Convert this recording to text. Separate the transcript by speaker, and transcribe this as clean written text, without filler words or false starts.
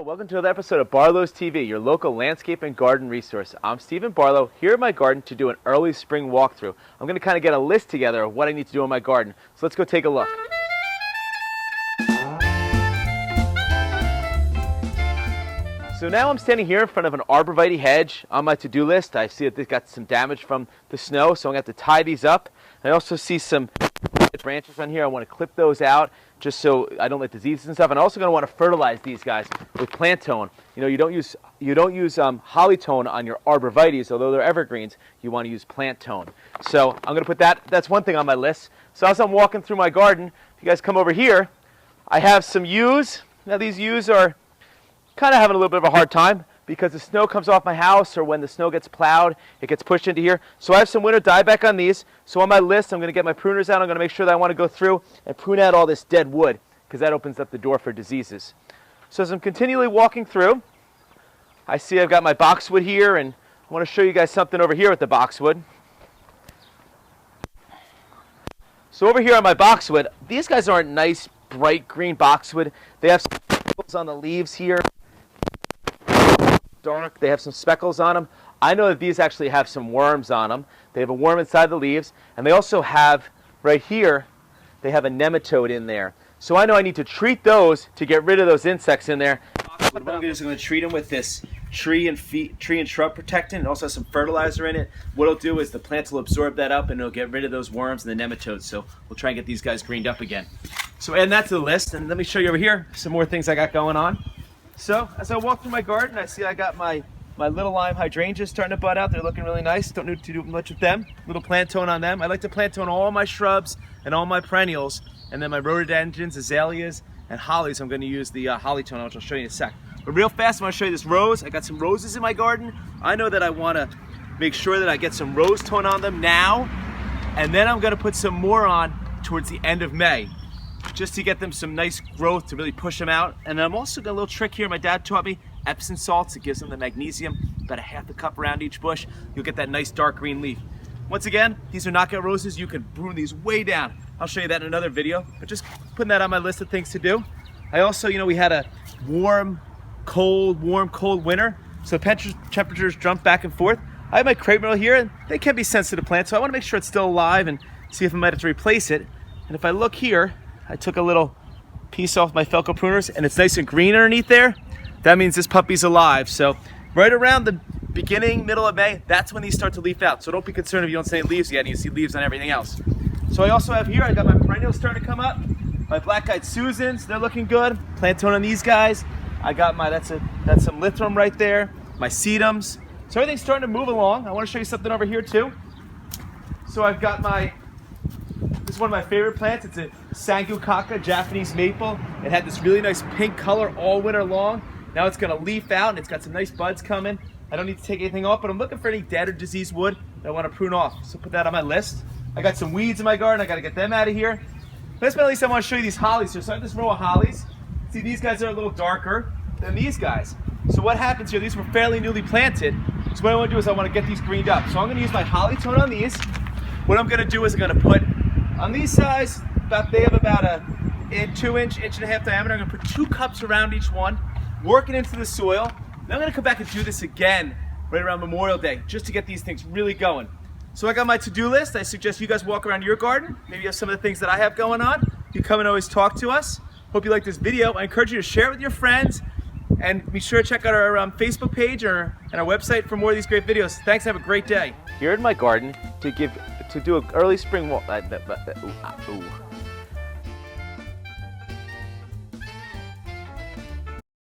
Speaker 1: Welcome to another episode of Barlow's TV, your local landscape and garden resource. I'm Stephen Barlow, here in my garden to do an early spring walkthrough. I'm going to kind of get a list together of what I need to do in my garden. So let's go take a look. So now I'm standing here in front of an arborvitae hedge on my to-do list. I see that they've got some damage from the snow, so I'm going to have to tie these up. I also see some branches on here. I want to clip those out just so I don't let diseases and stuff. And I'm also going to want to fertilize these guys with plant tone. You know, you don't use holly tone on your arborvitaes, although they're evergreens. You want to use plant tone. So I'm going to put that's one thing on my list. So as I'm walking through my garden, if you guys come over here, I have some yews. Now these yews are kind of having a little bit of a hard time because the snow comes off my house, or when the snow gets plowed, it gets pushed into here. So I have some winter dieback on these. So on my list, I'm going to get my pruners out. I'm going to make sure that I want to go through and prune out all this dead wood because that opens up the door for diseases. So as I'm continually walking through, I see I've got my boxwood here, and I want to show you guys something over here with the boxwood. So over here on my boxwood, these guys aren't nice, bright green boxwood. They have some speckles on the leaves here. Dark. They have some speckles on them. I know that these actually have some worms on them. They have a worm inside the leaves, and they also have, right here, they have a nematode in there. So I know I need to treat those to get rid of those insects in there. What I'm going to do is I'm going to treat them with this tree and shrub protectant. It also has some fertilizer in it. What it'll do is the plants will absorb that up, and it'll get rid of those worms and the nematodes. So we'll try and get these guys greened up again. So add that to the list, and let me show you over here some more things I got going on. So as I walk through my garden, I see I got my little lime hydrangeas starting to bud out. They're looking really nice. Don't need to do much with them. Little plant tone on them. I like to plant tone all my shrubs and all my perennials, and then my rhododendrons, azaleas, and hollies. I'm going to use the holly tone, which I'll show you in a sec. But real fast, I'm going to show you this rose. I got some roses in my garden. I know that I want to make sure that I get some rose tone on them now, and then I'm going to put some more on towards the end of May, just to get them some nice growth to really push them out. And I'm also got a little trick here my dad taught me, Epsom salts. It gives them the magnesium, about a half a cup around each bush. You'll get that nice dark green leaf. Once again, these are knockout roses. You can prune these way down. I'll show you that in another video, but just putting that on my list of things to do. I also, we had a warm, cold winter, so temperatures jump back and forth. I have my crepe myrtle here, and they can be sensitive plants, so I want to make sure it's still alive and see if I might have to replace it. And if I look here, I took a little piece off my Felco pruners, and it's nice and green underneath there. That means this puppy's alive. So right around the beginning, middle of May, that's when these start to leaf out. So don't be concerned if you don't see any leaves yet and you see leaves on everything else. So I also have here, I got my perennials starting to come up. My black-eyed Susans, they're looking good. Plant tone on these guys. I got that's some Lithrum right there. My sedums. So everything's starting to move along. I want to show you something over here too. So I've got this is one of my favorite plants. It's a Sangukaka Japanese maple. It had this really nice pink color all winter long. Now it's going to leaf out, and it's got some nice buds coming. I don't need to take anything off, but I'm looking for any dead or diseased wood that I want to prune off. So put that on my list. I got some weeds in my garden. I got to get them out of here. Last but not least, I want to show you these hollies here. So I have this row of hollies. See, these guys are a little darker than these guys. So what happens here, these were fairly newly planted. So what I want to do is I want to get these greened up. So I'm going to use my holly tone on these. What I'm going to do is I'm going to put on these size, they have about a 2-inch, 1.5-inch diameter. I'm going to put 2 cups around each one, work it into the soil. Then I'm going to come back and do this again right around Memorial Day, just to get these things really going. So I got my to-do list. I suggest you guys walk around your garden. Maybe you have some of the things that I have going on. You come and always talk to us. Hope you like this video. I encourage you to share it with your friends, and be sure to check out our Facebook page and our website for more of these great videos. Thanks, have a great day. Here in my garden to do an early spring walk.